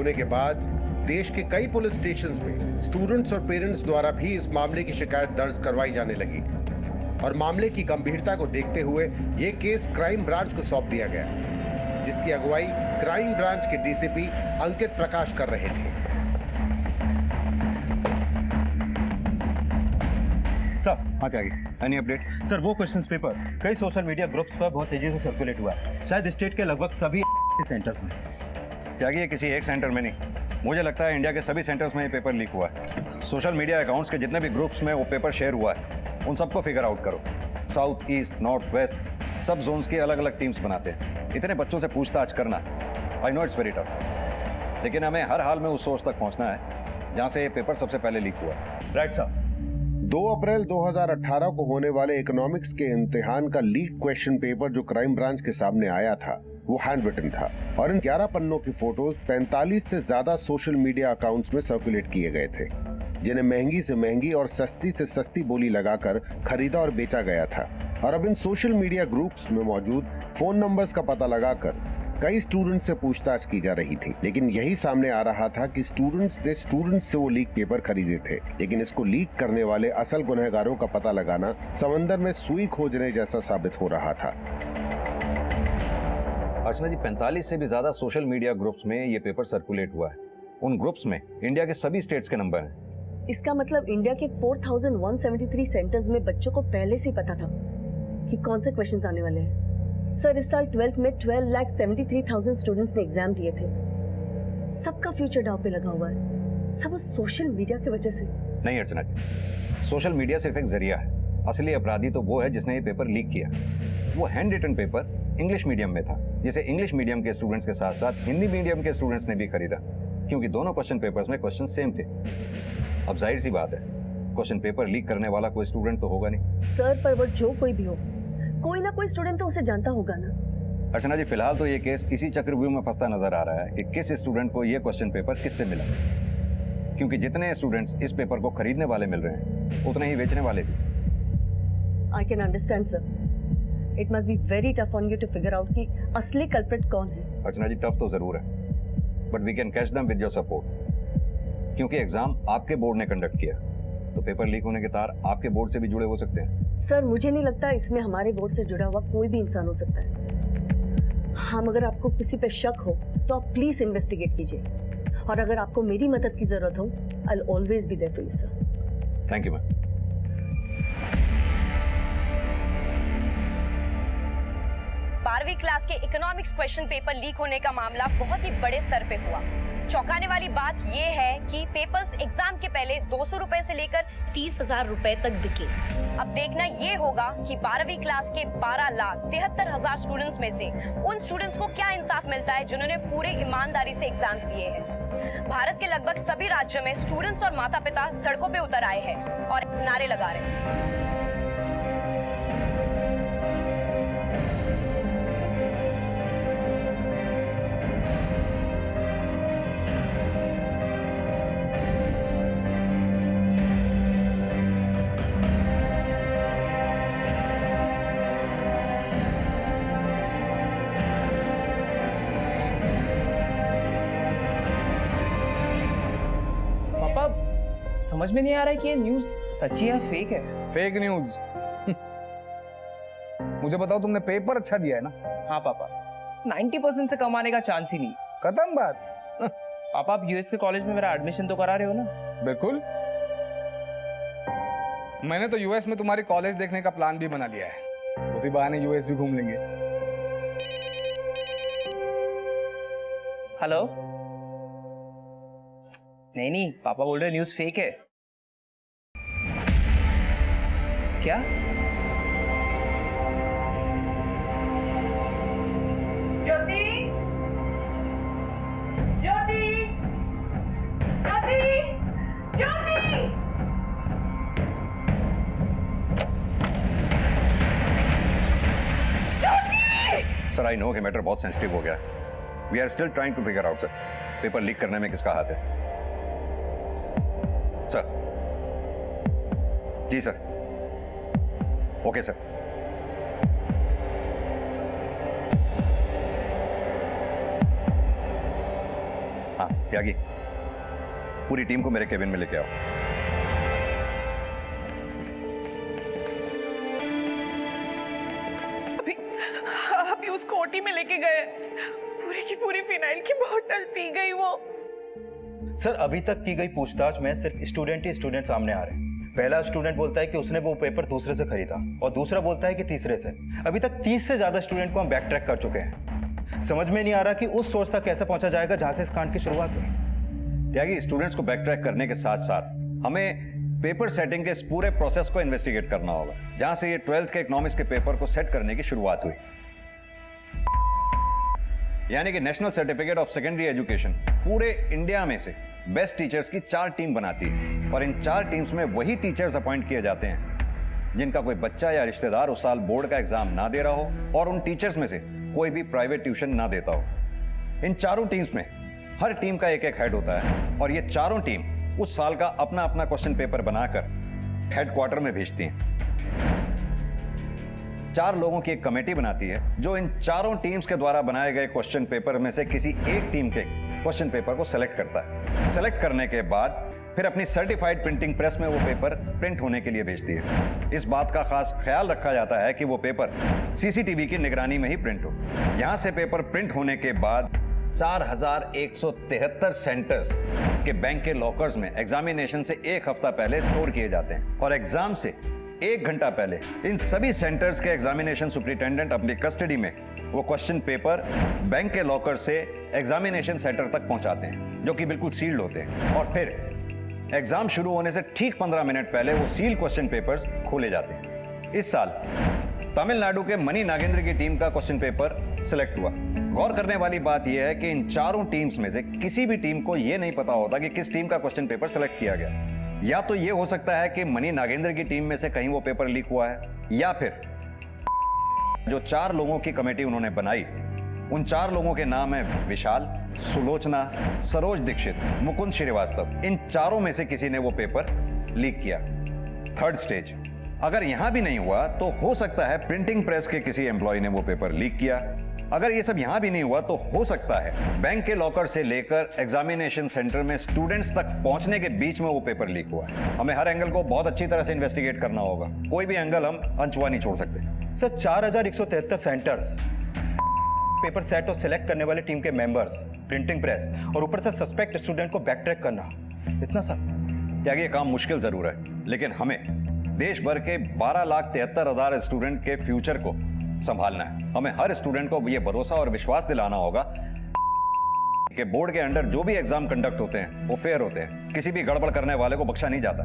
होने के बाद देश के कई पुलिस स्टेशंस में स्टूडेंट्स और पेरेंट्स द्वारा भी इस मामले की शिकायत दर्ज करवाई जाने लगी और मामले की गंभीरता को देखते हुए यह केस क्राइम ब्रांच को सौंप दिया गया, जिसकी अगुवाई क्राइम ब्रांच के डीसीपी अंकित प्रकाश कर रहे थे। सर आगे आगे एनी अपडेट? सर वो क्वेश्चंस पेपर कई सोशल मीडिया ग्रुप्स पर बहुत तेजी से सर्कुलेट हुआ है, शायद स्टेट के लगभग सभी सेंटर्स में। त्यागी ये किसी एक सेंटर में नहीं, मुझे लगता है इंडिया के सभी सेंटर्स में ये पेपर लीक हुआ है। सोशल मीडिया अकाउंट्स के जितने भी ग्रुप्स में वो पेपर शेयर हुआ है उन सबको फिगर आउट करो। साउथ, ईस्ट, नॉर्थ, वेस्ट सब जोन्स की अलग अलग टीम्स बनाते हैं। इतने बच्चों से पूछताछ करना, I know it's very tough, लेकिन हमें हर हाल में उस सोर्स तक पहुंचना है जहां से ये पेपर सबसे पहले लीक हुआ है। Right sir. 2 अप्रैल 2018 को होने वाले इकोनॉमिक्स के इम्तिहान का लीक क्वेश्चन पेपर जो क्राइम ब्रांच के सामने आया था वो हैंड रिटन था और इन 11 पन्नों की फोटोज 45 से ज्यादा सोशल मीडिया अकाउंट्स में सर्कुलेट किए गए थे, जिन्हें महंगी से महंगी और सस्ती से सस्ती बोली लगाकर खरीदा और बेचा गया था। और अब इन सोशल मीडिया ग्रुप्स में मौजूद फोन नंबर्स का पता लगाकर कई स्टूडेंट्स से पूछताछ की जा रही थी, लेकिन यही सामने आ रहा था कि स्टूडेंट्स ने स्टूडेंट्स से वो लीक पेपर खरीदे थे, लेकिन इसको लीक करने वाले असल गुनहगारों का पता लगाना समंदर में सुई खोजने जैसा साबित हो रहा था। अर्चना जी, 45 से भी ज्यादा सोशल मीडिया ग्रुप्स में ये पेपर सर्कुलेट हुआ है। उन ग्रुप्स में इंडिया के सभी स्टेट्स के नंबर हैं। इसका मतलब इंडिया के 4173 सेंटर्स में बच्चों को पहले से ही पता था कि कौन से क्वेश्चंस आने वाले हैं। सर, इस साल 12th में 12,73,000 स्टूडेंट्स ने एग्जाम दिए थे। सबका फ्यूचर दांव पे लगा हुआ है, सब उस सोशल मीडिया की वजह से। नहीं अर्चना जी, सोशल मीडिया सिर्फ एक जरिया है, असली अपराधी तो वो है जिसने ये पेपर लीक किया। वो handwritten paper English medium में था, जिसे इंग्लिश मीडियम के स्टूडेंट्स के साथ साथ हिंदी मीडियम के स्टूडेंट्स ने भी खरीदा, क्योंकि दोनों क्वेश्चन पेपर्स में क्वेश्चन सेम थे। अब जाहिर सी बात है, क्वेश्चन पेपर लीक करने वाला कोई स्टूडेंट तो होगा नहीं। सर, पर वो जो कोई भी हो, कोई ना कोई स्टूडेंट तो उसे जानता होगा ना। अर्चना जी, फिलहाल तो ये केस इसी चक्रव्यूह में फंसता नजर आ रहा है कि किस स्टूडेंट को ये क्वेश्चन पेपर किससे मिला, क्योंकि जितने स्टूडेंट्स इस पेपर को खरीदने वाले मिल रहे हैं उतने ही बेचने वाले भी। I can understand sir, it must be very tough on you to figure out कि असली कल्प्रिट कौन है। अर्चना जी, टफ तो जरूर है, but we can catch them with your support, क्योंकि एग्जाम आपके बोर्ड ने कंडक्ट किया, तो पेपर लीक होने के तार आपके बोर्ड से भी जुड़े हो सकते हैं। सर, मुझे नहीं लगता इसमें हमारे बोर्ड से जुड़ा हुआ कोई भी इंसान हो सकता है। हाँ, अगर आपको किसी पे शक हो तो आप प्लीज इन्वेस्टिगेट कीजिए, और अगर आपको मेरी मदद की जरूरत हो, I will always be there for you sir. Thank you ma'am. 12वीं क्लास के इकोनॉमिक्स क्वेश्चन पेपर लीक होने का मामला बहुत ही बड़े स्तर पे हुआ। चौंकाने वाली बात यह है कि पेपर्स एग्जाम के पहले 200 रुपए से लेकर 30,000 रुपए तक बिके। अब देखना यह होगा कि 12वीं क्लास के 12,73,000 स्टूडेंट्स में से उन स्टूडेंट्स को क्या इंसाफ मिलता है जिन्होंने पूरे ईमानदारी से एग्जाम्स दिए हैं। भारत के लगभग सभी राज्यों में स्टूडेंट्स और माता पिता सड़कों पे उतर आए हैं और नारे लगा रहे हैं। समझ में नहीं आ रहा है कि ये न्यूज़ सच्ची है फेक है। Fake news? मुझे बताओ, तुमने पेपर अच्छा दिया है ना? हाँ पापा, 90% से कमाने का चांस ही नहीं। खत्म बात। पापा, आप यूएस के कॉलेज में मेरा एडमिशन तो करा रहे हो ना? बिल्कुल। मैंने तो यूएस में तुम्हारी कॉलेज देखने का प्लान भी बना लिया है, उसी बहाने यूएस भी घूम लेंगे। हेलो? नहीं, पापा बोल रहे न्यूज़ फेक है। क्या? Jyoti, Jyoti, Jyoti, Jyoti. Sir, I know कि मैटर बहुत सेंसिटिव हो गया है। We are still trying to figure out sir, paper leak करने में किसका हाथ है। सर। जी सर। Okay sir. हाँ। त्यागी, पूरी टीम को मेरे केबिन में लेके आओ। अभी उसको ओटी में लेके गए, पूरी की पूरी फिनाइल की बोतल पी गई वो। सर अभी तक की गई पूछताछ में सिर्फ स्टूडेंट ही स्टूडेंट सामने आ रहे हैं। पहला स्टूडेंट बोलता है कि उसने वो पेपर दूसरे से खरीदा और दूसरा बोलता है कि तीसरे से। अभी तक 30 से ज्यादा स्टूडेंट को हम बैक ट्रैक कर चुके हैं। समझ में नहीं आ रहा कि उस सोर्स तक कैसे पहुंचा जाएगा जहां से इस कांड की शुरुआत हुई। त्यागी, स्टूडेंट्स को बैक ट्रैक करने के साथ साथ हमें पेपर सेटिंग के इस पूरे प्रोसेस को इन्वेस्टिगेट करना होगा, जहां से ये 12th के इकोनॉमिक्स के पेपर को सेट करने की शुरुआत हुई। यानी कि national certificate of secondary education पूरे इंडिया में से बेस्ट टीचर्स की 4 टीम बनाती है और इन 4 टीम्स में वही टीचर्स अपॉइंट किए जाते हैं जिनका कोई बच्चा या रिश्तेदार उस साल बोर्ड का एग्जाम ना दे रहा हो और उन टीचर्स में से कोई भी प्राइवेट ट्यूशन ना देता हो। इन चारों टीम्स में हर टीम का एक एक हेड होता है और ये चारों टीम उस साल का अपना अपना क्वेश्चन पेपर बनाकर हेडक्वार्टर में भेजती हैं। 4 लोगों की एक कमेटी बनाती है जो इन चारों टीम्स के द्वारा बनाए गए क्वेश्चन पेपर में से किसी एक टीम के क्वेश्चन पेपर को सेलेक्ट करता है। सेलेक्ट करने के बाद फिर अपनी सर्टिफाइड प्रिंटिंग प्रेस में वो पेपर प्रिंट होने के लिए भेजती है। इस बात का खास ख्याल रखा जाता है कि वो पेपर सीसीटीवी की निगरानी में ही प्रिंट हो। यहां से पेपर प्रिंट होने के बाद 4173 सेंटर्स के बैंक के लॉकर्स में एग्जामिनेशन से 1 हफ्ता पहले स्टोर किए जाते हैं और एग्जाम से 1 घंटा पहले इन सभी सेंटर्स के एग्जामिनेशन सुपरिटेंडेंट अपनी कस्टडी में वो क्वेश्चन पेपर बैंक के लॉकर से एग्जामिनेशन सेंटर तक पहुंचाते हैं, जो कि बिल्कुल सील्ड होते हैं। और फिर एग्जाम शुरू होने से ठीक 15 मिनट पहले वो सील्ड क्वेश्चन पेपर्स खोले जाते हैं। इस साल तमिलनाडु के मनी नागेंद्र की टीम का क्वेश्चन पेपर सिलेक्ट हुआ। गौर करने वाली बात यह है कि इन चारों टीम्स में से किसी भी टीम को यह नहीं पता होता कि किस टीम का क्वेश्चन पेपर सिलेक्ट किया गया। या तो यह हो सकता है कि मनी नागेंद्र की टीम में से कहीं वो पेपर लीक हुआ है, या फिर जो 4 लोगों की कमेटी उन्होंने बनाई उन 4 लोगों के नाम है विशाल, सुलोचना, सरोज दीक्षित, मुकुंद श्रीवास्तव। इन चारों में से किसी ने वो पेपर लीक किया। 3rd स्टेज, अगर यहां भी नहीं हुआ तो हो सकता है प्रिंटिंग प्रेस के किसी एम्प्लॉय ने वो पेपर लीक किया। अगर ये सब यहां भी नहीं हुआ तो हो सकता है बैंक के लॉकर से लेकर एग्जामिनेशन सेंटर में स्टूडेंट्स तक पहुंचने के बीच में वो पेपर लीक हुआ है। हमें हर एंगल को बहुत अच्छी तरह से इन्वेस्टिगेट करना होगा, कोई भी एंगल हम अनछुआ नहीं छोड़ सकते। सर 4173 सेंटर्स, पेपर सेट और सिलेक्ट करने वाली टीम के मेंबर्स, प्रिंटिंग प्रेस और ऊपर से सस्पेक्ट स्टूडेंट को बैक ट्रैक करना, इतना सा त्यागी, ये काम मुश्किल जरूर है, लेकिन हमें देश भर के 12,73,000 स्टूडेंट के फ्यूचर को संभालना है। हमें हर स्टूडेंट को ये भरोसा और विश्वास दिलाना होगा कि बोर्ड के अंडर जो भी एग्जाम कंडक्ट होते हैं वो फेयर होते हैं, किसी भी गड़बड़ करने वाले को बख्शा नहीं जाता।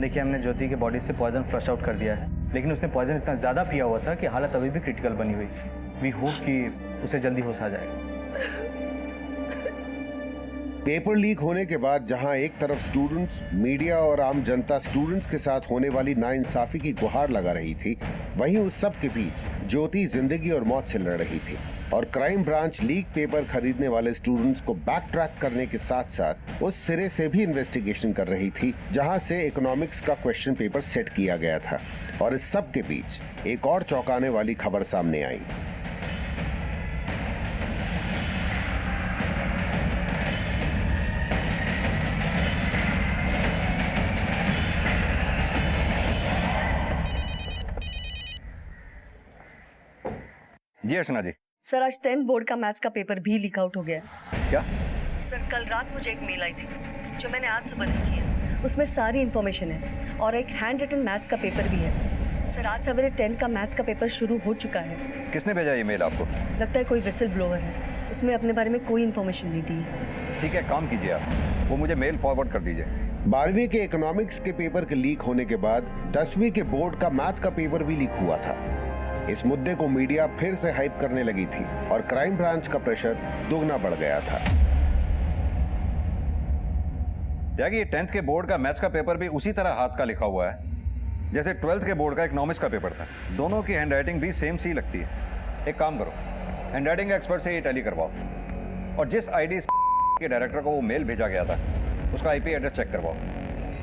देखिए, हमने ज्योति के बॉडी से पॉइजन फ्लश आउट कर दिया है, लेकिन उसने पॉइजन इतना ज़्यादा पिया हुआ था कि हालत अभी भी क्रिटिकल बनी हुई। वी होप कि उसे जल्दी होश आ जाएगा। पेपर लीक होने के बाद जहां एक तरफ स्टूडेंट्स, मीडिया और आम जनता स्टूडेंट्स के साथ होने वाली नाइंसाफी की गुहार लगा रही थी, वहीं उस सब के बीच ज्योति जिंदगी और मौत से लड़ रही थी और क्राइम ब्रांच लीक पेपर खरीदने वाले स्टूडेंट्स को बैक ट्रैक करने के साथ साथ उस सिरे से भी इन्वेस्टिगेशन कर रही थी जहां से इकोनॉमिक्स का क्वेश्चन पेपर सेट किया गया था। और इस सब के बीच एक और चौंकाने वाली खबर सामने आई। जी अर्चना जी। सर आज 10th बोर्ड का मैथ्स का पेपर भी लीक आउट हो गया है। क्या? सर कल रात मुझे एक मेल आई थी जो मैंने आज सुबह देखी है। उसमें सारी इन्फॉर्मेशन है और एक हैंड रिटन मैथ्स का पेपर भी है। सर आज सवेरे 10 का मैथ्स का पेपर शुरू हो चुका है। किसने भेजा ये मेल आपको? लगता है कोई विसल ब्लोअर है, उसमें अपने बारे में कोई इन्फॉर्मेशन नहीं दी। ठीक है, काम कीजिए आप, वो मुझे मेल फॉरवर्ड कर दीजिए। 12वीं के इकोनॉमिक्स के पेपर के लीक होने के बाद 10वीं के बोर्ड का मैथ्स का पेपर भी लीक हुआ था। इस मुद्दे को मीडिया फिर से हाइप करने लगी थी और क्राइम ब्रांच का प्रेशर दोगुना बढ़ गया था। त्यागी, 10th के बोर्ड का मैथ्स का पेपर भी उसी तरह हाथ का लिखा हुआ है जैसे 12th के बोर्ड का इकोनॉमिक्स का पेपर था। दोनों की हैंडराइटिंग भी सेम सी लगती है। एक काम करो, हैंडराइटिंग एक्सपर्ट से ये टैली करवाओ और जिस आईडी के डायरेक्टर को वो मेल भेजा गया था उसका आईपी एड्रेस चेक करवाओ।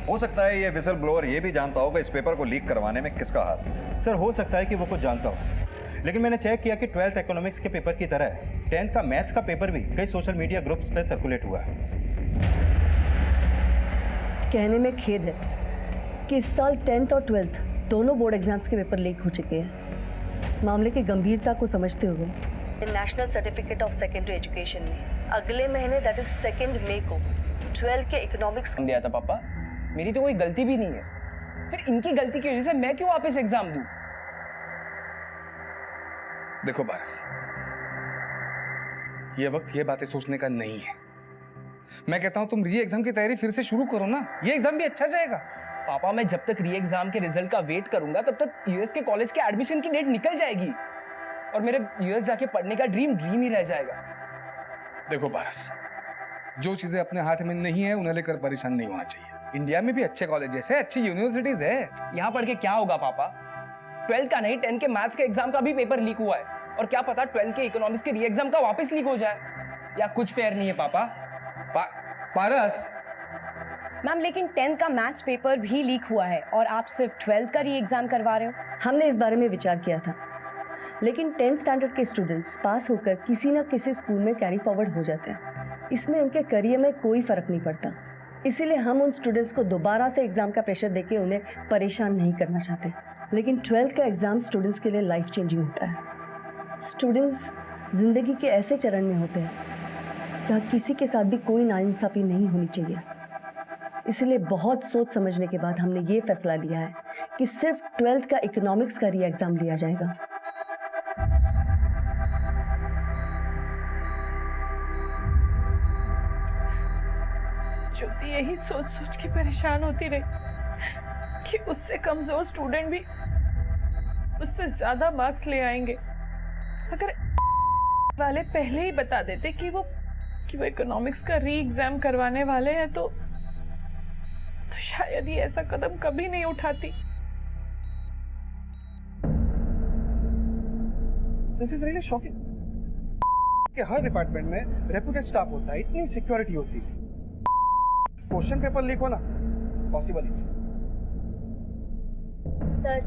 हो सकता है ये विसल ब्लोअर ये भी जानता होगा इस पेपर को लीक करवाने में किसका हाथ। सर हो सकता है कि वो कुछ जानता हो, लेकिन मैंने चेक किया कि 12th इकोनॉमिक्स के पेपर की तरह 10th का मैथ्स का पेपर भी कई सोशल मीडिया ग्रुप्स पे सर्कुलेट हुआ है। कहने में खेद है कि इस साल 10th और 12th दोनों बोर्ड एग्जाम्स के पेपर लीक हो चुके हैं। मामले की गंभीरता को समझते हुए national certificate of secondary education में अगले महीने दैट इज 2 मई को 12 के इकोनॉमिक्स दिया था पापा, मेरी तो कोई गलती भी नहीं है, फिर इनकी गलती की वजह से मैं क्यों वापस एग्जाम दूं? देखो पारस, ये वक्त ये बातें सोचने का नहीं है। मैं कहता हूं तुम री एग्जाम की तैयारी फिर से शुरू करो ना, ये एग्जाम भी अच्छा जाएगा। पापा मैं जब तक री एग्जाम के रिजल्ट का वेट करूंगा तब तक यूएस के कॉलेज के एडमिशन की डेट निकल जाएगी और मेरे यूएस जाके पढ़ने का ड्रीम ही रह जाएगा। देखो पारस, जो चीजें अपने हाथ में नहीं है उन्हें लेकर परेशान नहीं होना चाहिए। इंडिया में भी अच्छे कॉलेजेस है, अच्छी यूनिवर्सिटीज है। यहाँ पढ़ के क्या होगा पापा? 12th का नहीं 10th के मैथ्स के एग्जाम का भी पेपर लीक हुआ है और क्या पता 12th के इकोनॉमिक्स के री एग्जाम का वापस लीक हो जाए, या कुछ फेयर नहीं है पापा। पारस, मैम लेकिन 10th का मैथ्स पेपर भी लीक हुआ है और आप सिर्फ 12th का री एग्जाम करवा रहे हो। हमने इस बारे में विचार किया था, लेकिन 10th स्टैंडर्ड के स्टूडेंट्स पास होकर किसी न किसी स्कूल में कैरी फॉरवर्ड हो जाते हैं। इसमें उनके करियर में कोई फर्क नहीं पड़ता, इसीलिए हम उन स्टूडेंट्स को दोबारा से एग्जाम का प्रेशर देके उन्हें परेशान नहीं करना चाहते। लेकिन 12th का एग्जाम स्टूडेंट्स के लिए लाइफ चेंजिंग होता है। स्टूडेंट्स जिंदगी के ऐसे चरण में होते हैं जहाँ किसी के साथ भी कोई नाइंसाफी नहीं होनी चाहिए। इसलिए बहुत सोच समझने के बाद हमने ये फैसला लिया है कि सिर्फ 12th का इकोनॉमिक्स का री एग्जाम लिया जाएगा। ज्योति यही सोच सोच के परेशान होती रही कि उससे कमजोर स्टूडेंट भी उससे ज्यादा मार्क्स ले आएंगे। अगर वाले पहले ही बता देते कि वो इकोनॉमिक्स का री एग्जाम करवाने वाले हैं तो शायद ये ऐसा कदम कभी नहीं उठाती। दिस इज रियली शॉकिंग कि हर डिपार्टमेंट में रेप्यूटेड स्टाफ होता है, इतनी सिक्योरिटी होती है, क्वेश्चन पेपर लीक होना पॉसिबल ही। सर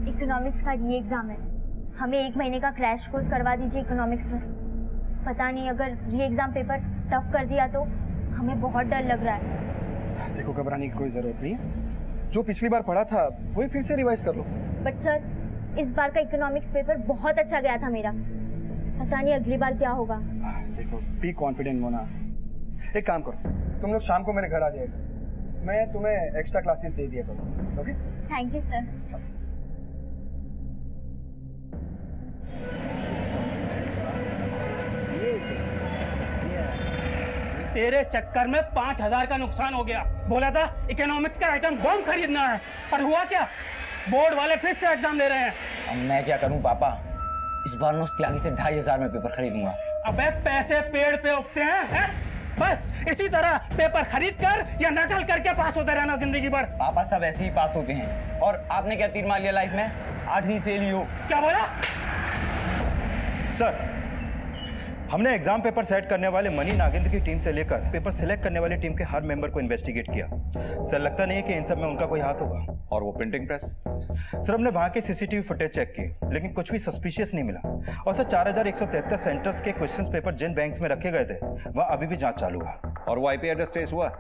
इकोनॉमिक्स का री एग्जाम है, हमें 1 महीने का क्रैश कोर्स करवा दीजिए इकोनॉमिक्स में। पता नहीं अगर री एग्जाम पेपर टफ कर दिया तो हमें बहुत डर लग रहा है। देखो घबराने की कोई जरूरत नहीं है, जो पिछली बार पढ़ा था वही फिर से रिवाइज कर लो। बट सर इस बार का इकोनॉमिक्स पेपर बहुत अच्छा गया था मेरा, पता नहीं अगली बार क्या होगा। देखो बी कॉन्फिडेंट मोना, एक काम करो तुम लोग शाम को मेरे घर आ जाएगा, मैं तुम्हें एक्स्ट्रा क्लासेस दे दिया करूँ। Okay thank you sir. तेरे चक्कर में 5,000 का नुकसान हो गया। बोला था इकोनॉमिक्स का आइटम बम खरीदना है, पर हुआ क्या? बोर्ड वाले फिर से एग्जाम ले रहे हैं। अब मैं क्या करूं पापा, इस बार मैं उस त्यागी से 2,500 में पेपर खरीदूंगा। अबे पैसे पेड़ पे उगते हैं? बस इसी तरह पेपर खरीद कर या नकल करके पास होते रहना जिंदगी भर। पापा सब ऐसे ही पास होते हैं, और आपने क्या तीर मार लिया लाइफ में? 8वीं फेल ही हो। क्या बोला? सर, हमने एग्जाम पेपर सेट करने वाले मनी नागेंद्र की टीम से लेकर पेपर सिलेक्ट करने वाली टीम के हर मेंबर को इन्वेस्टिगेट किया। सर लगता नहीं है कि इन सब में उनका कोई हाथ होगा। और वो प्रिंटिंग प्रेस? सर हमने वहां के सीसीटीवी फुटेज चेक की, लेकिन कुछ भी सस्पिशियस नहीं मिला। और सर 4173 सेंटर्स के क्वेश्चंस पेपर जिन बैंक्स में रखे गए थे वह अभी भी जांच चालू है। और वो आईपी एड्रेस ट्रेस हुआ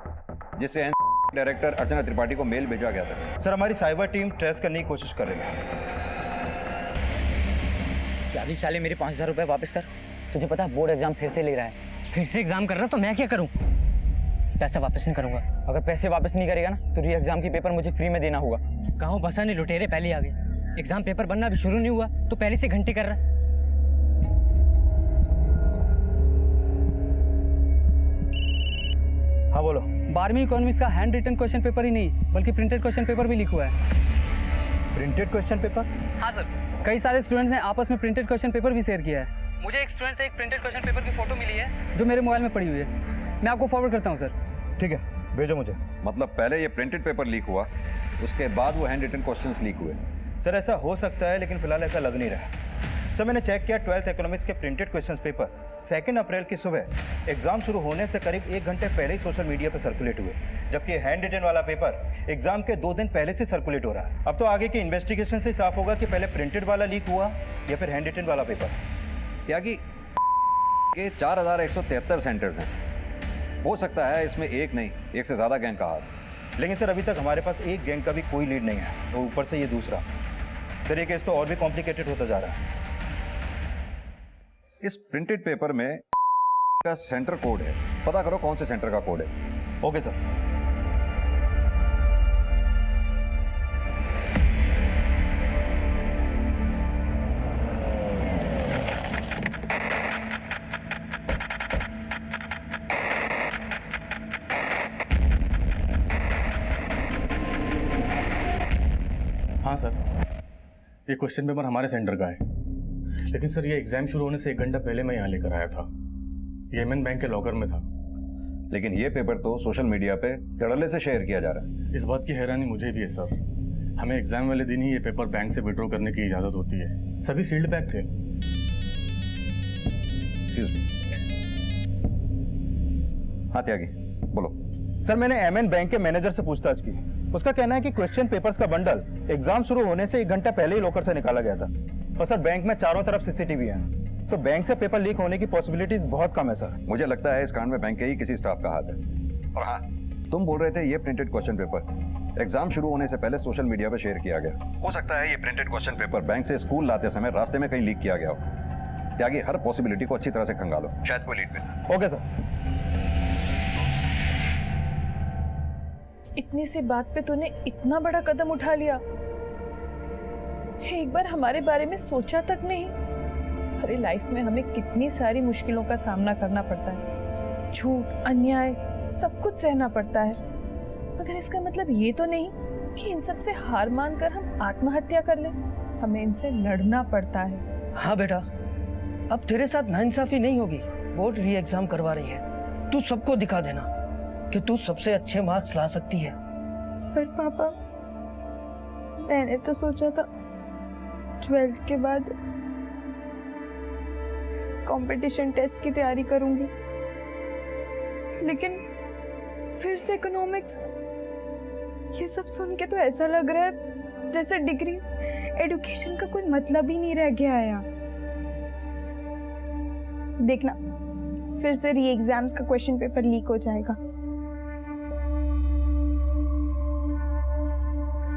जिससे डायरेक्टर अर्चना त्रिपाठी को मेल भेजा गया था? सर हमारी साइबर टीम ट्रेस करने की कोशिश कर रही है। त्यागी साले मेरे 5,000 रुपए वापस कर। तुझे पता है बोर्ड एग्जाम फिर से ले रहा है। फिर से एग्जाम कर रहा तो मैं क्या करूं? पैसा वापस नहीं करूंगा। अगर पैसे वापस नहीं करेगा ना तो री एग्जाम की पेपर मुझे फ्री में देना होगा। गाँव बसा नहीं, लुटेरे पहले आ गए। एग्जाम पेपर बनना अभी शुरू नहीं हुआ तो पहले से घंटी कर रहा। हाँ बोलो। 12वीं इकोनॉमिक्स का हैंड रिटन क्वेश्चन पेपर ही नहीं बल्कि प्रिंटेड क्वेश्चन पेपर भी लीक हुआ है। Printed question paper? हाँ सर, कई सारे स्टूडेंट्स ने आपस में प्रिंटेड क्वेश्चन पेपर भी शेयर किया है। मुझे एक स्टूडेंट से एक प्रिंटेड क्वेश्चन पेपर की फोटो मिली है जो मेरे मोबाइल में पड़ी हुई है। मैं आपको फॉरवर्ड करता हूँ सर। ठीक है, भेजो मुझे। मतलब पहले ये प्रिंटेड पेपर लीक हुआ, उसके बाद वो हैंड रिटन क्वेश्चंस लीक हुए? सर ऐसा हो सकता है, लेकिन फिलहाल ऐसा लग नहीं रहा। सर मैंने चेक किया 12th इकोनॉमिक्स के प्रिंटेड क्वेश्चंस पेपर 2 अप्रैल की सुबह एग्जाम शुरू होने से करीब 1 घंटे पहले ही सोशल मीडिया पर सर्कुलेट हुए, जबकि हैंड रिटन वाला पेपर एग्जाम के 2 दिन पहले से सर्कुलेट हो रहा है। अब तो आगे की इन्वेस्टिगेशन से साफ होगा कि पहले प्रिंटेड वाला लीक हुआ या फिर हैंड रिटन वाला पेपर। त्यागी, के 4173 सेंटर्स हैं। हो सकता है इसमें एक नहीं, एक से ज्यादा गैंग का हाथ। लेकिन सर अभी तक हमारे पास एक गैंग का भी कोई लीड नहीं है, और ऊपर से ये दूसरा। सर ये केस तो और भी कॉम्प्लिकेटेड होता जा रहा है। इस प्रिंटेड पेपर में का सेंटर कोड है, पता करो कौन से सेंटर का कोड है। Okay sir. हाँ सर, ये क्वेश्चन पेपर हमारे सेंटर का है, लेकिन सर ये एग्जाम शुरू होने से 1 घंटा पहले मैं यहाँ लेकर आया था। येमेन बैंक के लॉकर में था। लेकिन ये पेपर तो सोशल मीडिया पे धड़ल्ले से शेयर किया जा रहा है। इस बात की हैरानी मुझे भी है सर। हमें एग्जाम वाले दिन ही ये पेपर बैंक से विड्रॉ करने की इजाजत होती है। सभी सील्ड पैक थे। हाँ त्यागी, बोलो। सर मैंने एमएन बैंक के मैनेजर से पूछताछ की। उसका कहना है कि क्वेश्चन पेपर्स का बंडल एग्जाम शुरू होने से 1 घंटा पहले ही लॉकर से निकाला गया था। और सर बैंक में चारों तरफ सीसीटीवी है, तो बैंक से पेपर लीक होने की पॉसिबिलिटीज बहुत कम है सर। मुझे लगता है इस कांड में बैंक के ही किसी स्टाफ का हाथ है। और हाँ, तुम बोल रहे थे ये प्रिंटेड क्वेश्चन पेपर एग्जाम शुरू होने से पहले सोशल मीडिया पे शेयर किया गया। हो सकता है ये प्रिंटेड क्वेश्चन पेपर बैंक से स्कूल लाते समय रास्ते में कहीं लीक किया गया हो। त्यागी, हर पॉसिबिलिटी को अच्छी तरह से खंगालो, शायद कोई लीड पे। Okay sir. इतनी सी बात पे तूने इतना बड़ा कदम उठा लिया। एक बार हमारे बारे में सोचा तक नहीं। अरे लाइफ में हमें कितनी सारी मुश्किलों का सामना करना पड़ता है, झूठ, अन्याय, सब कुछ सहना पड़ता है, मगर इसका मतलब ये तो नहीं कि इन सब से हार मानकर हम आत्महत्या कर लें। हमें इनसे लड़ना पड़ता है। हाँ बेटा, अब तेरे साथ नाइंसाफी नहीं होगी। बोर्ड री एग्जाम करवा रही है, तू सबको दिखा देना कि तू सबसे अच्छे मार्क्स ला सकती है। पर पापा, मैंने तो सोचा था 12th के बाद कंपटीशन टेस्ट की तैयारी करूंगी, लेकिन फिर से इकोनॉमिक्स। ये सब सुन के तो ऐसा लग रहा है जैसे डिग्री, एजुकेशन का कोई मतलब ही नहीं रह गया है यार। देखना, फिर से री एग्जाम्स का क्वेश्चन पेपर लीक हो जाएगा।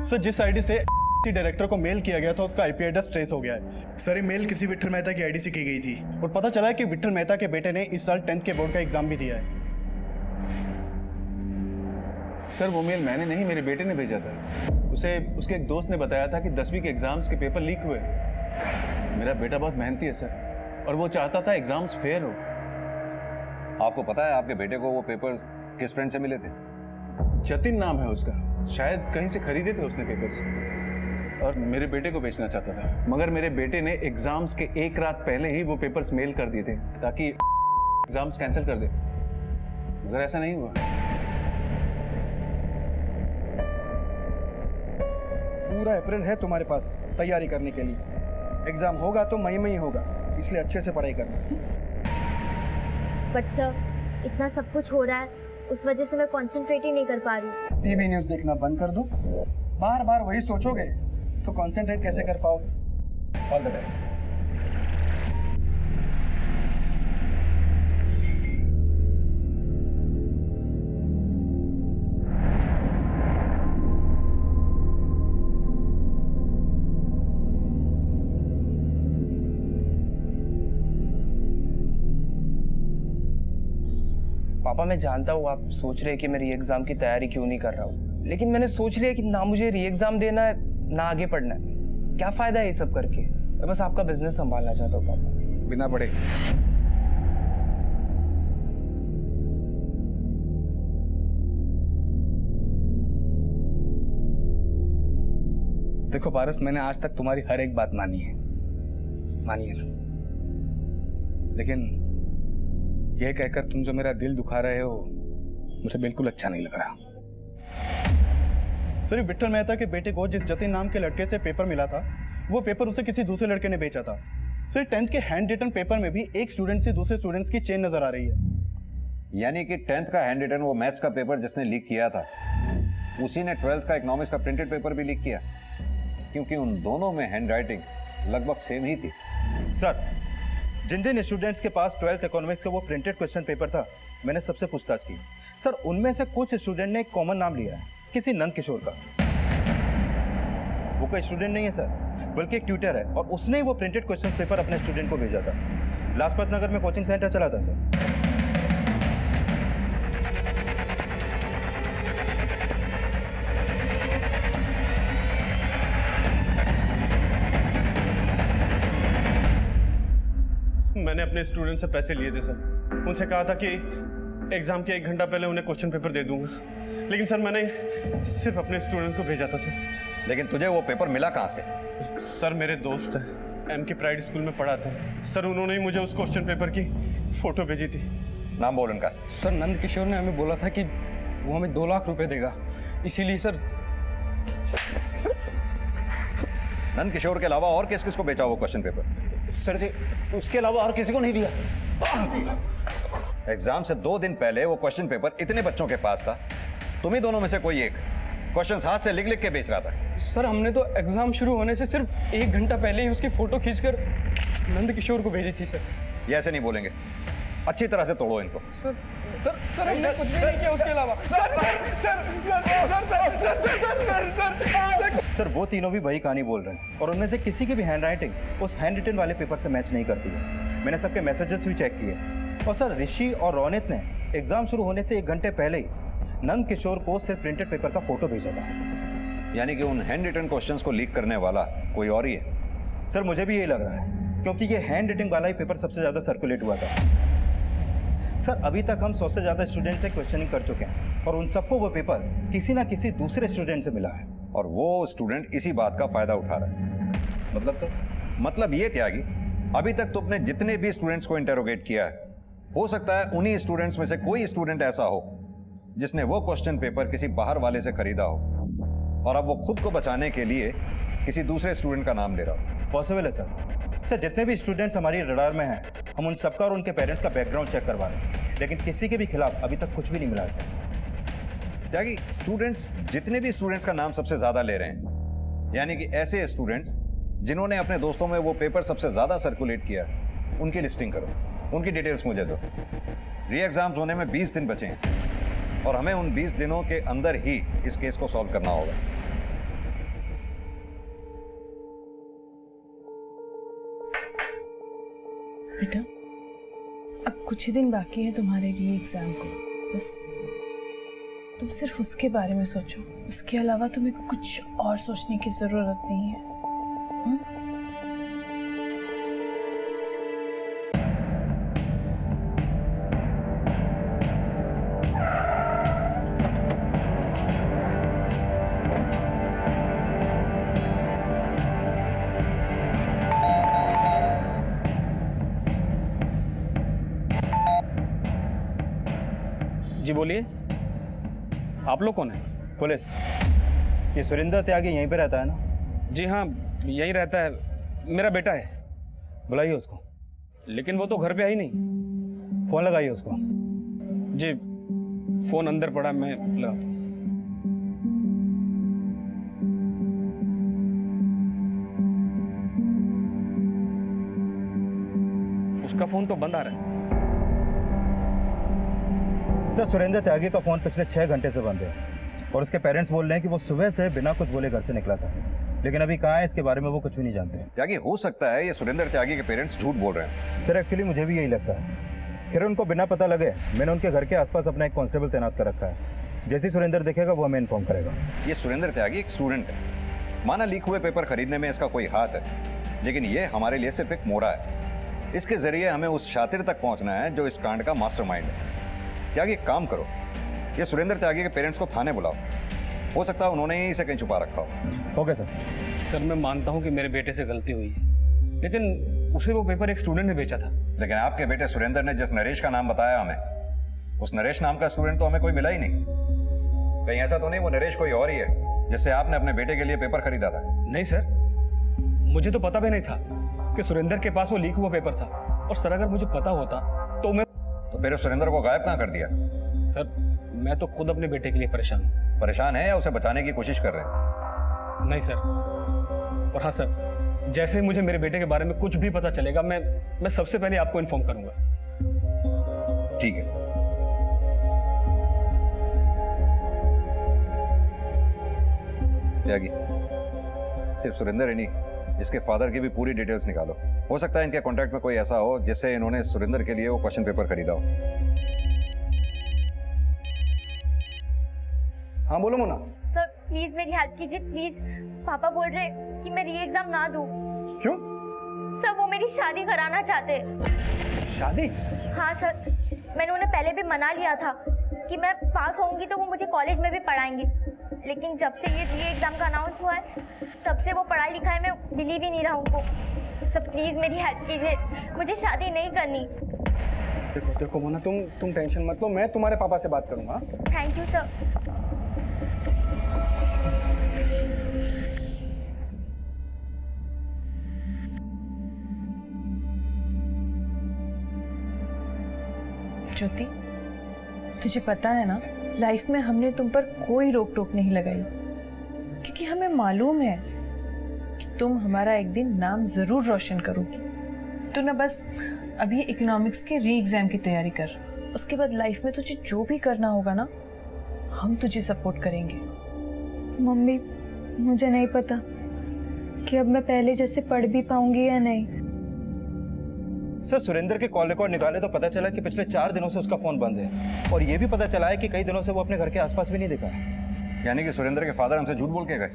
सर जिस आईडी से डायरेक्टर को मेल किया गया था उसका आईपी एड्रेस ट्रेस हो गया है। सर ये मेल किसी विठल मेहता की आईडी से की गई थी, और पता चला है कि विठल मेहता के बेटे ने इस साल 10th के बोर्ड का एग्जाम भी दिया है। सर वो मेल मैंने नहीं, मेरे बेटे ने भेजा था। उसे उसके एक दोस्त ने बताया था कि 10वीं के एग्जाम्स के पेपर लीक हुए। मेरा बेटा बहुत मेहनती है सर, और वो चाहता था एग्जाम्स फेयर हो। आपको पता है आपके बेटे को वो पेपर्स किस फ्रेंड से मिले थे? जतिन नाम है उसका, शायद कहीं से खरीदे थे उसने पेपर्स, और मेरे बेटे को बेचना चाहता था। मगर मेरे बेटे ने एग्जाम्स के 1 रात पहले ही वो पेपर्स मेल कर दिए थे ताकि एग्जाम्स कैंसिल कर दे, मगर ऐसा नहीं हुआ। पूरा अप्रैल है तुम्हारे पास तैयारी करने के लिए। एग्जाम होगा तो मई में ही होगा, इसलिए अच्छे से पढ़ाई करना। बट सर, इतना सब कुछ हो रहा है, उस वजह से मैं कंसंट्रेट ही नहीं कर पा रही। टीवी न्यूज़ देखना बंद कर दो। बार बार वही सोचोगे तो कंसंट्रेट कैसे कर पाओगे? All the best. पापा मैं जानता हूँ आप सोच रहे हैं कि मैं री एग्जाम की तैयारी क्यों नहीं कर रहा हूँ, लेकिन मैंने सोच लिया कि ना मुझे री एग्जाम देना है ना आगे पढ़ना है। क्या फायदा है ये सब करके? मैं बस आपका बिजनेस संभालना चाहता हूँ पापा। बिना पढ़े। देखो पारस, मैंने आज तक तुम्हारी हर एक बात मानी है ना, लेकिन यह कहकर तुम जो मेरा दिल दुखा रहे हो मुझे बिल्कुल अच्छा नहीं लग रहा। सर विठल मेहता के बेटे को जिस जतिन नाम के लड़के से पेपर मिला था, वो पेपर उसे किसी दूसरे लड़के ने बेचा था। सर 10th के हैंड रिटन पेपर में भी एक स्टूडेंट से दूसरे स्टूडेंट्स की चेन नजर आ रही है। यानी कि 10th का हैंड रिटन वो मैथ्स का पेपर जिसने लीक किया था, उसी ने 12th का इकोनॉमिक्स का प्रिंटेड पेपर भी लीक किया, क्योंकि उन दोनों में हैंड राइटिंग लगभग सेम ही थी। सर जिन जिन स्टूडेंट्स के पास 12th इकोनॉमिक्स का वो प्रिंटेड क्वेश्चन पेपर था, मैंने सबसे पूछताछ की। सर, उनमें से कुछ स्टूडेंट ने एक कॉमन नाम लिया है, किसी नंद किशोर का। वो कोई स्टूडेंट नहीं है सर, बल्कि एक ट्यूटर है, और उसने ही वो प्रिंटेड क्वेश्चन पेपर अपने स्टूडेंट को भेजा था। लाजपत नगर में कोचिंग सेंटर चला था सर। मैंने अपने स्टूडेंट से पैसे लिए थे सर। उनसे कहा था कि एग्जाम के 1 घंटा पहले उन्हें क्वेश्चन पेपर दे दूंगा, लेकिन सर मैंने सिर्फ अपने स्टूडेंट्स को भेजा था सर। लेकिन तुझे वो पेपर मिला कहाँ से? सर, मेरे दोस्त हैं, एम के प्राइड स्कूल में पढ़ाते हैं सर, उन्होंने ही मुझे उस क्वेश्चन पेपर की फोटो भेजी थी। नाम बोल उनका। सर, नंद किशोर ने हमें बोला था कि वो हमें 2 लाख रुपए देगा, इसीलिए सर। नंद किशोर के अलावा और किस किस को बेचा वो क्वेश्चन पेपर? सर जी, उसके अलावा और किसी को नहीं दिया। एग्जाम से 2 दिन पहले वो क्वेश्चन पेपर इतने बच्चों के पास था, तुम ही दोनों में से कोई एक क्वेश्चंस हाथ से लिख लिख के बेच रहा था। सर, हमने तो एग्जाम शुरू होने से सिर्फ 1 घंटा पहले ही उसकी फोटो खींचकर नंद किशोर को भेजी थी सर। ये ऐसे नहीं बोलेंगे, अच्छी तरह से तोड़ो इनको। सर सर सर हमने कुछ भी नहीं किया उसके अलावा। सर, वो तीनों भी वही कहानी बोल रहे हैं, और उनमें से किसी की भी हैंडराइटिंग उस हैंड रिटन वाले पेपर से मैच नहीं करती है। मैंने सबके मैसेजेस भी चेक किए, और सर ऋषि और रोनित ने एग्जाम शुरू होने से 1 घंटे पहले ही नंद किशोर को सिर्फ प्रिंटेड पेपर का फोटो भेजा था। यानी कि उन हैंड रिटन क्वेश्चंस को लीक करने वाला कोई और ही है? सर, मुझे भी यही लग रहा है, क्योंकि ये हैंड रिटन वाला ही पेपर सबसे ज़्यादा सर्कुलेट हुआ था। सर, अभी तक हम 100 से ज़्यादा स्टूडेंट से क्वेश्चनिंग कर चुके हैं, और उन सबको वो पेपर किसी ना किसी दूसरे स्टूडेंट से मिला है। और वो स्टूडेंट इसी बात का फायदा उठा रहा है। मतलब सर? मतलब ये त्यागी, अभी तक तुमने जितने भी स्टूडेंट्स को इंटेरोगेट किया है, हो सकता है उन्हीं स्टूडेंट्स में से कोई स्टूडेंट ऐसा हो जिसने वो क्वेश्चन पेपर किसी बाहर वाले से खरीदा हो, और अब वो खुद को बचाने के लिए किसी दूसरे स्टूडेंट का नाम दे रहा हो। पॉसिबल है सर। सर, जितने भी स्टूडेंट्स हमारी रडार में हैं, हम उन सबका और उनके पेरेंट्स का बैकग्राउंड चेक करवा रहे हैं, लेकिन किसी के भी खिलाफ अभी तक कुछ भी नहीं मिला सर। त्यागी, स्टूडेंट्स जितने भी स्टूडेंट्स का नाम सबसे ज्यादा ले रहे हैं, यानी कि ऐसे स्टूडेंट्स जिन्होंने अपने दोस्तों में वो पेपर सबसे ज्यादा सर्कुलेट किया, उनकी लिस्टिंग करो, उनकी डिटेल्स मुझे दो। री एग्जाम्स होने में 20 दिन बचे हैं, और हमें उन 20 दिनों के अंदर ही इस केस को सॉल्व करना होगा। बेटा, अब कुछ ही दिन बाकी है तुम्हारे री एग्जाम को, बस तुम सिर्फ उसके बारे में सोचो, उसके अलावा तुम्हें कुछ और सोचने की जरूरत नहीं है। जी बोलिए, आप लोग कौन है? पुलिस। ये सुरेंद्र त्यागी यहीं पे रहता है ना? जी हाँ, यहीं रहता है, मेरा बेटा है। बुलाइए उसको। लेकिन वो तो घर पे आई नहीं। फोन लगाइए उसको। जी, फोन अंदर पड़ा, मैं लगाता हूँ। उसका फोन तो बंद आ रहा है। सर, सुरेंद्र त्यागी का फोन पिछले 6 घंटे से बंद है, और उसके पेरेंट्स बोल रहे हैं कि वो सुबह से बिना कुछ बोले घर से निकला था, लेकिन अभी कहाँ है इसके बारे में वो कुछ भी नहीं जानते। त्यागी, हो सकता है ये सुरेंद्र त्यागी के पेरेंट्स झूठ बोल रहे हैं। सर, एक्चुअली मुझे भी यही लगता है। फिर उनको बिना पता लगे मैंने उनके घर के आसपास अपना एक कांस्टेबल तैनात कर रखा है। जैसे ही सुरेंद्र देखेगा वो हमें इन्फॉर्म करेगा। ये सुरेंद्र त्यागी एक स्टूडेंट है, माना लीक हुए पेपर खरीदने में इसका कोई हाथ है, लेकिन ये हमारे लिए सिर्फ एक मोड़ा है। इसके जरिए हमें उस शातिर तक पहुंचना है जो इस कांड का मास्टरमाइंड है। त्यागी, एक काम करो, ये सुरेंद्र त्यागी के पेरेंट्स को थाने बुलाओ, हो सकता है उन्होंने ही इसे कहीं छुपा रखा हो। Okay sir. सर, मैं मानता हूँ कि मेरे बेटे से गलती हुई है, लेकिन उसे वो पेपर एक स्टूडेंट ने बेचा था। लेकिन आपके बेटे सुरेंद्र ने जिस नरेश का नाम बताया हमें, उस नरेश नाम का स्टूडेंट तो हमें कोई मिला ही नहीं। कहीं ऐसा तो नहीं वो नरेश कोई और ही है जिससे आपने अपने बेटे के लिए पेपर खरीदा था? नहीं सर, मुझे तो पता भी नहीं था कि सुरेंद्र के पास वो लीक हुआ पेपर था, और सर अगर मुझे पता होता तो मैं फिर सुरेंद्र को गायब कहाँ कर दिया? सर, मैं तो खुद अपने बेटे के लिए परेशान हूँ। परेशान है या उसे बचाने की कोशिश कर रहे हैं? नहीं सर, और हाँ सर, जैसे ही मुझे मेरे बेटे के बारे में कुछ भी पता चलेगा मैं सबसे पहले आपको इन्फॉर्म करूंगा। ठीक है। त्यागी, सिर्फ सुरेंद्र ही नहीं, इसके फादर की भी पूरी डिटेल्स निकालो। हो सकता है इनके कॉन्टैक्ट में कोई ऐसा हो जिससे इन्होंने सुरेंद्र के लिए वो क्वेश्चन पेपर खरीदा हो। हाँ बोलो मोना। सर प्लीज मेरी हेल्प कीजिए प्लीज। पापा बोल रहे कि मैं री एग्जाम ना दूं। क्यों? सर वो मेरी शादी कराना चाहते। शादी? हाँ सर, मैंने उन्हें पहले भी मना लिया था कि मैं पास होंगी तो वो मुझे कॉलेज में भी पढ़ाएंगे, लेकिन जब से ये री एग्जाम का अनाउंस हुआ है तब से वो पढ़ाई लिखाई में बिलीव ही नहीं रहा उनको। सर प्लीज मेरी हेल्प कीजिए, मुझे शादी नहीं करनी। देखो देखो मोना, तुम टेंशन मत लो, मैं तुम्हारे पापा से बात करूंगा। Thank you sir. ज्योति, तुझे पता है ना, लाइफ में हमने तुम पर कोई रोक टोक नहीं लगाई, क्योंकि हमें मालूम है कि तुम हमारा एक दिन नाम जरूर रोशन करोगी। तू ना बस अभी इकोनॉमिक्स के री एग्जाम की तैयारी कर, उसके बाद लाइफ में तुझे जो भी करना होगा ना, हम तुझे सपोर्ट करेंगे। मम्मी, मुझे नहीं पता कि अब मैं पहले जैसे पढ़ भी पाऊंगी या नहीं। सर सुरेंद्र के कॉल रिकॉर्ड निकाले तो पता चला कि पिछले 4 दिनों से उसका फोन बंद है, और ये भी पता चला है कि कई दिनों से वो अपने घर के आसपास भी नहीं दिखा है। यानी कि सुरेंद्र के फादर हमसे झूठ बोल के गए।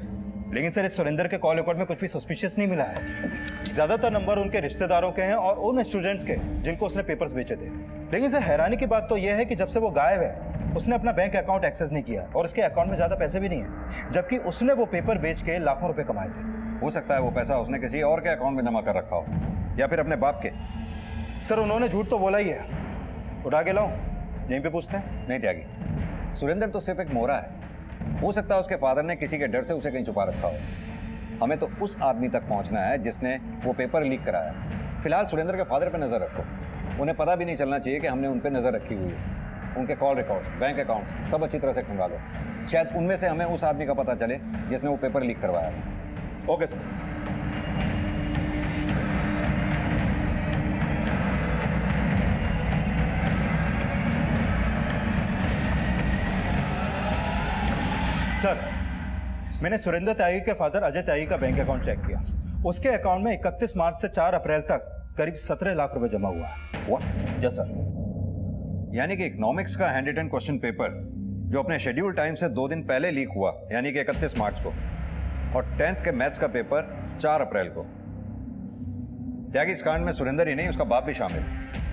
लेकिन सर इस सुरेंद्र के कॉल रिकॉर्ड में कुछ भी सस्पिशियस नहीं मिला है। ज्यादातर नंबर उनके रिश्तेदारों के हैं और उन स्टूडेंट्स के जिनको उसने पेपर्स बेचे थे। लेकिन सर हैरानी की बात तो यह है कि जब से वो गायब है उसने अपना बैंक अकाउंट एक्सेस नहीं किया, और उसके अकाउंट में ज्यादा पैसे भी नहीं है, जबकि उसने वो पेपर बेच के लाखों रुपए कमाए थे। हो सकता है वो पैसा उसने किसी और के अकाउंट में जमा कर रखा हो, या फिर अपने बाप के। सर उन्होंने झूठ तो बोला ही है। उठा के लाऊं, यहीं पे पूछते हैं। नहीं त्यागी, सुरेंद्र तो सिर्फ एक मोहरा है। हो सकता है उसके फादर ने किसी के डर से उसे कहीं छुपा रखा हो। हमें तो उस आदमी तक पहुंचना है जिसने वो पेपर लीक कराया। फिलहाल सुरेंद्र के फादर पे नजर रखो, उन्हें पता भी नहीं चलना चाहिए कि हमने उन पे नजर रखी हुई है। उनके कॉल रिकॉर्ड्स, बैंक अकाउंट्स सब अच्छी तरह से खंगालो, शायद उनमें से हमें उस आदमी का पता चले जिसने वो पेपर लीक करवाया। Okay sir. सर मैंने सुरेंद्र त्यागी के फादर अजय त्यागी का बैंक अकाउंट चेक किया। उसके अकाउंट में 31 मार्च से 4 अप्रैल तक करीब 17 लाख रुपए जमा हुआ है। व्हाट? Yes sir. यानी कि इकोनॉमिक्स का हैंड रिटन क्वेश्चन पेपर जो अपने शेड्यूल टाइम से 2 दिन पहले लीक हुआ, यानी कि 31 मार्च को, और 10th के मैथ्स का पेपर 4 अप्रैल को। त्यागी इस कांड में सुरेंद्र ही नहीं, उसका बाप भी शामिल।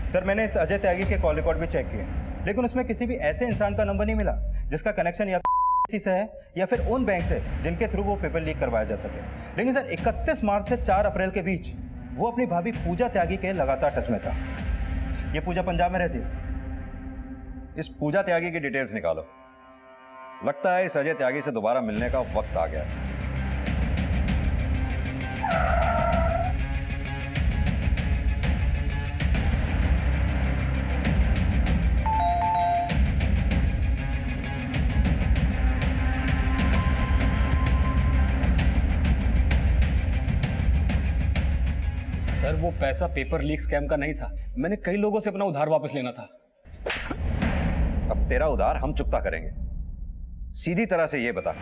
सर मैंने इस अजय त्यागी के कॉल रिकॉर्ड भी चेक किए, लेकिन उसमें किसी भी ऐसे इंसान का नंबर नहीं मिला जिसका कनेक्शन या से है या फिर उन बैंक से जिनके थ्रू वो पेपर लीक करवाया जा सके। लेकिन सर 31 मार्च से 4 अप्रैल के बीच वो अपनी भाभी पूजा त्यागी के लगातार टच में था। ये पूजा पंजाब में रहती है। इस पूजा त्यागी की डिटेल्स निकालो। लगता है इस अजय त्यागी से दोबारा मिलने का वक्त आ गया है। सर वो पैसा पेपर लीक स्कैम का नहीं था, मैंने कई लोगों से अपना उधार वापस लेना था। अब तेरा उधार हम चुकता करेंगे। सीधी तरह से ये बता,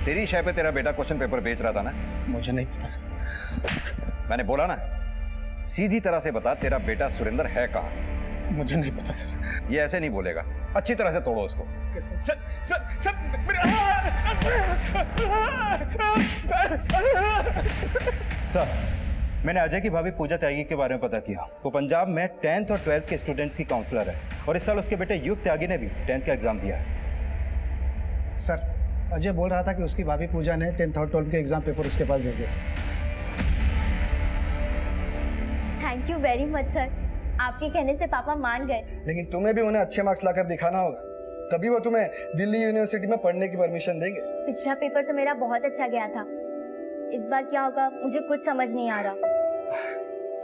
तेरी शय पे तेरा बेटा क्वेश्चन पेपर बेच रहा था ना? मुझे नहीं पता सर। मैंने बोला ना, सीधी तरह से बता, तेरा बेटा सुरेंद्र है कहाँ? मुझे नहीं पता सर। ये ऐसे नहीं बोलेगा, अच्छी तरह से तोड़ो उसको। सर मैंने अजय की भाभी पूजा त्यागी के बारे में पता किया। वो पंजाब में 10th और 12th के स्टूडेंट्स की काउंसलर है, और इस साल उसके बेटे युग त्यागी ने भी 10th का एग्जाम दिया है। सर अजय बोल रहा था कि उसकी भाभी पूजा ने 10th और 12th के एग्जाम पेपर उसके पास भेजे। Thank you very much sir, आपके कहने से पापा मान गए। लेकिन तुम्हें भी उन्हें अच्छे मार्क्स लाकर दिखाना होगा, तभी वो तुम्हें दिल्ली यूनिवर्सिटी में पढ़ने की परमिशन देंगे। पिछला पेपर तो मेरा बहुत अच्छा गया था, इस बार क्या होगा मुझे कुछ समझ नहीं आ रहा।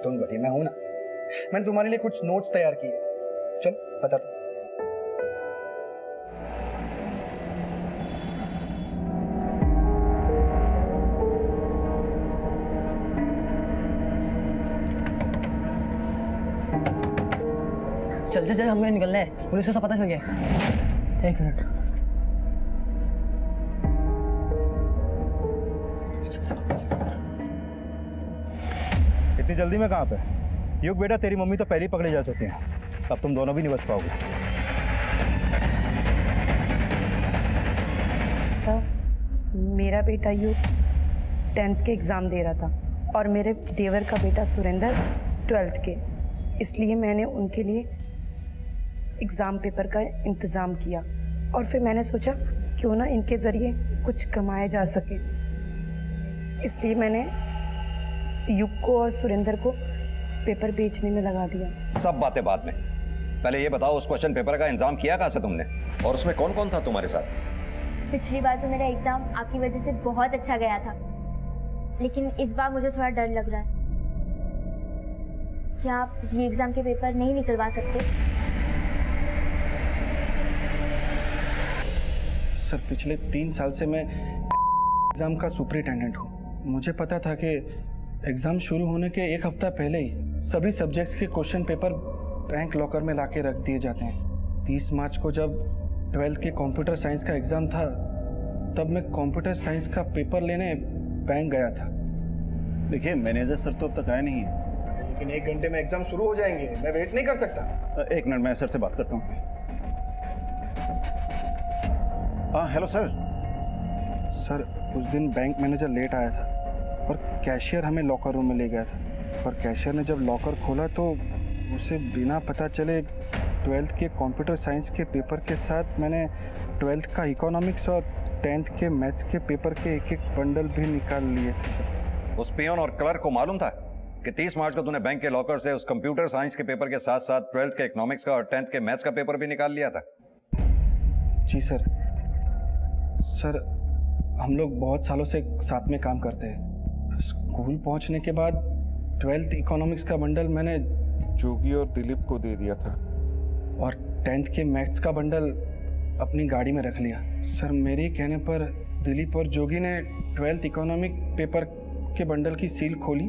तुम बड़ी, मैं हूं ना, मैंने तुम्हारे लिए कुछ नोट्स तैयार किए, चल बता दो। चल चल हमें निकलना है, पुलिस को सब पता चल गया। एक मिनट। इतनी जल्दी में कहाँ पे? युग बेटा, तेरी मम्मी तो पहले ही पकड़े जा चुके हैं, अब तुम दोनों भी नहीं बच पाओगे। सर, मेरा बेटा युग 10th के एग्ज़ाम दे रहा था और मेरे देवर का बेटा सुरेंद्र 12th के, इसलिए मैंने उनके लिए एग्ज़ाम पेपर का इंतज़ाम किया और फिर मैंने सोचा क्यों ना इनके ज़रिए कुछ कमाया जा सके, इसलिए मैंने युग को और सुरेंद्र को पेपर बेचने में लगा दिया। सब बातें बाद में, पहले ये बताओ उस क्वेश्चन पेपर का इंतजाम किया कहाँ से तुमने, और उसमें कौन कौन था तुम्हारे साथ? पिछली बार तो मेरा एग्ज़ाम आपकी वजह से बहुत अच्छा गया था, लेकिन इस बार मुझे थोड़ा डर लग रहा है। क्या आप ये एग्ज़ाम के पेपर नहीं निकलवा सकते? सर, पिछले 3 साल से मैं एग्ज़ाम का सुपरिटेंडेंट हूँ। मुझे पता था कि एग्ज़ाम शुरू होने के 1 हफ्ता पहले ही सभी सब्जेक्ट्स के क्वेश्चन पेपर बैंक लॉकर में लाके रख दिए जाते हैं। 30 मार्च को जब 12th के कंप्यूटर साइंस का एग्ज़ाम था, तब मैं कंप्यूटर साइंस का पेपर लेने बैंक गया था। देखिए, मैनेजर सर तो अब तक आए नहीं है। लेकिन 1 घंटे में एग्ज़ाम शुरू हो जाएंगे, मैं वेट नहीं कर सकता। 1 मिनट, मैं सर से बात करता हूँ। हाँ, हेलो सर। सर, उस दिन बैंक मैनेजर लेट आया था और कैशियर हमें लॉकर रूम में ले गया था, और कैशियर ने जब लॉकर खोला तो उसे बिना पता चले 12th के कंप्यूटर साइंस के पेपर के साथ मैंने 12th का इकोनॉमिक्स और 10th के मैथ्स के पेपर के एक बंडल भी निकाल लिए थे। उस पियोन और क्लर्क को मालूम था कि 30 मार्च को तूने बैंक के लॉकर से उस कंप्यूटर साइंस के पेपर के साथ साथ 12th के इकोनॉमिक्स का और 10th के मैथ्स का पेपर भी निकाल लिया था? जी सर। सर, हम लोग बहुत सालों से साथ में काम करते हैं। स्कूल पहुंचने के बाद 12th इकोनॉमिक्स का बंडल मैंने जोगी और दिलीप को दे दिया था और 10th के मैथ्स का बंडल अपनी गाड़ी में रख लिया। सर, मेरे कहने पर दिलीप और जोगी ने 12th इकोनॉमिक पेपर के बंडल की सील खोली,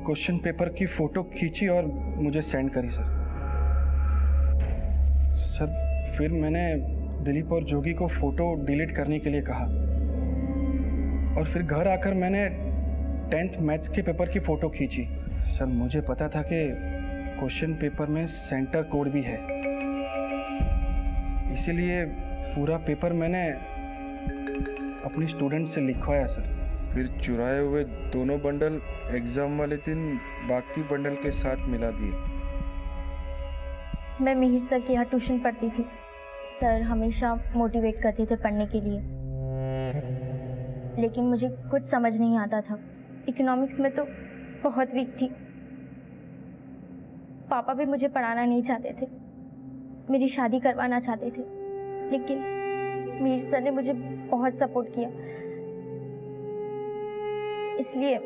क्वेश्चन पेपर की फ़ोटो खींची और मुझे सेंड करी। सर, फिर मैंने दिलीप और जोगी को फ़ोटो डिलीट करने के लिए कहा और फिर घर आकर मैंने 10th मैथ्स के पेपर की फ़ोटो खींची। सर, मुझे पता था कि क्वेश्चन पेपर में सेंटर कोड भी है, इसीलिए पूरा पेपर मैंने अपनी स्टूडेंट से लिखवाया। सर, फिर चुराए हुए दोनों बंडल एग्जाम वाले दिन बाकी बंडल के साथ मिला दिए। मैं मिहिर सर के यहाँ ट्यूशन पढ़ती थी। सर हमेशा मोटिवेट करते थे पढ़ने के लिए, लेकिन मुझे कुछ समझ नहीं आता था। इकोनॉमिक्स में तो बहुत वीक थी। पापा भी मुझे पढ़ाना नहीं चाहते थे, मेरी शादी करवाना चाहते थे, लेकिन मिहिर सर ने मुझे बहुत सपोर्ट किया, इसलिए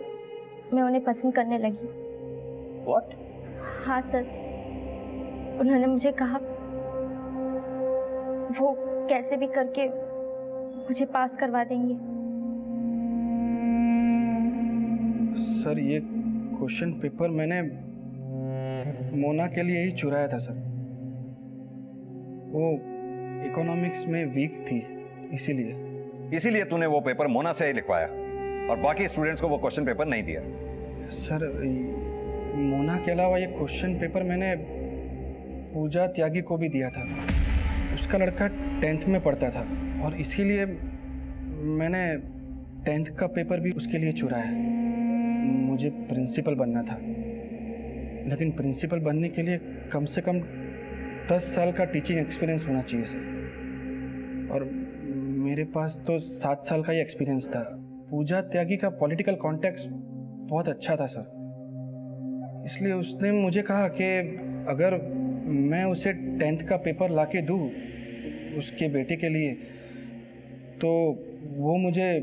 मैं उन्हें पसंद करने लगी। What? हाँ सर, उन्होंने मुझे कहा वो कैसे भी करके मुझे पास करवा देंगे। सर, ये क्वेश्चन पेपर मैंने मोना के लिए ही चुराया था। सर, वो इकोनॉमिक्स में वीक थी, इसीलिए तूने वो पेपर मोना से ही लिखवाया और बाकी स्टूडेंट्स को वो क्वेश्चन पेपर नहीं दिया? सर, मोना के अलावा ये क्वेश्चन पेपर मैंने पूजा त्यागी को भी दिया था। उसका लड़का 10th में पढ़ता था और इसीलिए मैंने 10th का पेपर भी उसके लिए चुराया। मुझे प्रिंसिपल बनना था, लेकिन प्रिंसिपल बनने के लिए कम से कम 10 साल का टीचिंग एक्सपीरियंस होना चाहिए सर, और मेरे पास तो 7 साल का ही एक्सपीरियंस था। पूजा त्यागी का पॉलिटिकल कॉन्टेक्स्ट बहुत अच्छा था सर, इसलिए उसने मुझे कहा कि अगर मैं उसे 10th का पेपर लाके दूँ उसके बेटे के लिए, तो वो मुझे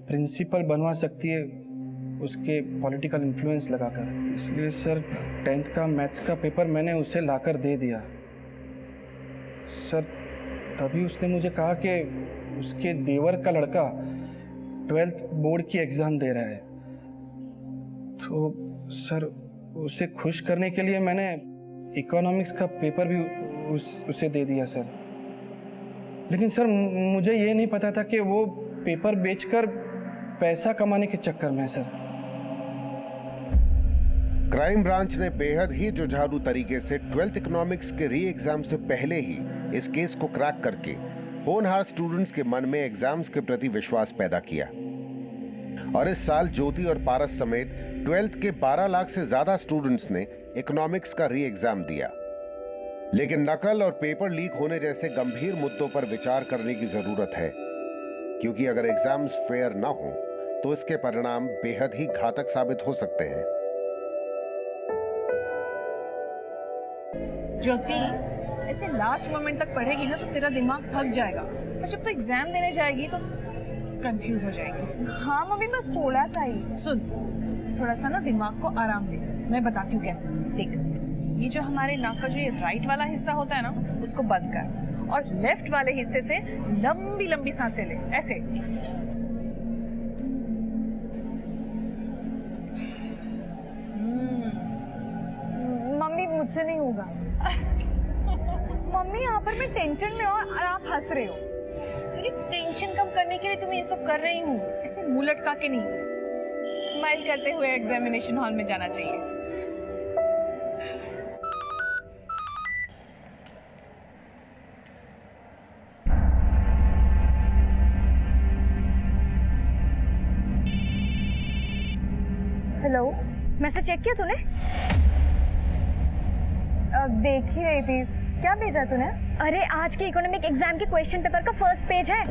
प्रिंसिपल बनवा सकती है उसके पॉलिटिकल इन्फ्लुएंस लगाकर। इसलिए सर 10th का मैथ्स का पेपर मैंने उसे लाकर दे दिया। सर, तभी उसने मुझे कहा कि उसके देवर का लड़का 12th बोर्ड की एग्ज़ाम दे रहा है, तो सर उसे खुश करने के लिए मैंने इकोनॉमिक्स का पेपर भी उसे दे दिया सर। लेकिन सर मुझे ये नहीं पता था कि वो पेपर बेचकर पैसा कमाने के चक्कर में है सर। क्राइम ब्रांच ने बेहद ही जुझारू तरीके से 12th इकोनॉमिक्स के री एग्जाम से पहले ही इस केस को क्रैक करके होनहार स्टूडेंट्स के मन में एग्जाम्स के प्रति विश्वास पैदा किया। और इस साल ज्योति और पारस समेत 12th के 12 लाख से ज्यादा स्टूडेंट्स ने इकोनॉमिक्स का री एग्जाम दिया। लेकिन नकल और पेपर लीक होने जैसे गंभीर मुद्दों पर विचार करने की जरूरत है, क्योंकि अगर एग्जाम्स फेयर ना हो तो इसके परिणाम बेहद ही घातक साबित हो सकते हैं। ज्योति, ऐसे लास्ट मोमेंट तक पढ़ेगी ना तो तेरा दिमाग थक जाएगा, और जब तो एग्जाम देने जाएगी तो कंफ्यूज हो जाएगी। हाँ मम्मी, बस थोड़ा सा ही। सुन, थोड़ा सा ना दिमाग को आराम दे, मैं बताती हूँ कैसे। देख, ये जो हमारे नाक का जो ये राइट वाला हिस्सा होता है ना, उसको बंद कर और लेफ्ट वाले हिस्से से लंबी लंबी सांसें ले, ऐसे। मम्मी मुझसे नहीं होगा। मम्मी यहाँ पर मैं टेंशन में हूँ और आप हंस रहे हो। अरे टेंशन कम करने के लिए तुम्हें ये सब कर रही हूँ, ऐसे मुंह लटका के नहीं, स्माइल करते हुए एग्जामिनेशन हॉल में जाना चाहिए। हेलो, मैसेज चेक किया तूने? देख ही रही थी। क्या भेजा तूने? अरे आज के इकोनॉमिक एग्जाम के क्वेश्चन पेपर का फर्स्ट पेज है।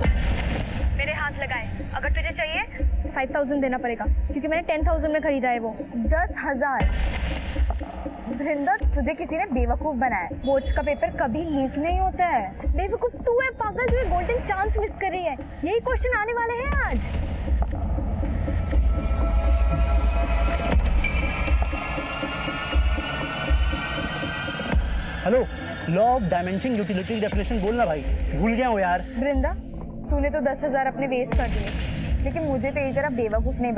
मेरे हाथ लगाए, अगर तुझे चाहिए 5000 देना पड़ेगा, क्योंकि मैंने 10,000 में खरीदा है वो। 10,000? वृंदा, तुझे किसी ने बेवकूफ बनाया। बोर्ड्स का पेपर कभी लीक नहीं होता है। बेवकूफ तू है पागल, जो गोल्डन चांस मिस कर रही है। यही क्वेश्चन आने वाले हैं आज। Hello, law of dimension utility definition बोलना भाई, भूल गया हूँ यार। वृंदा, तूने तो 10,000 अपने वेस्ट कर दिए, लेकिन मुझे तेरी तरह बेवकूफ नहीं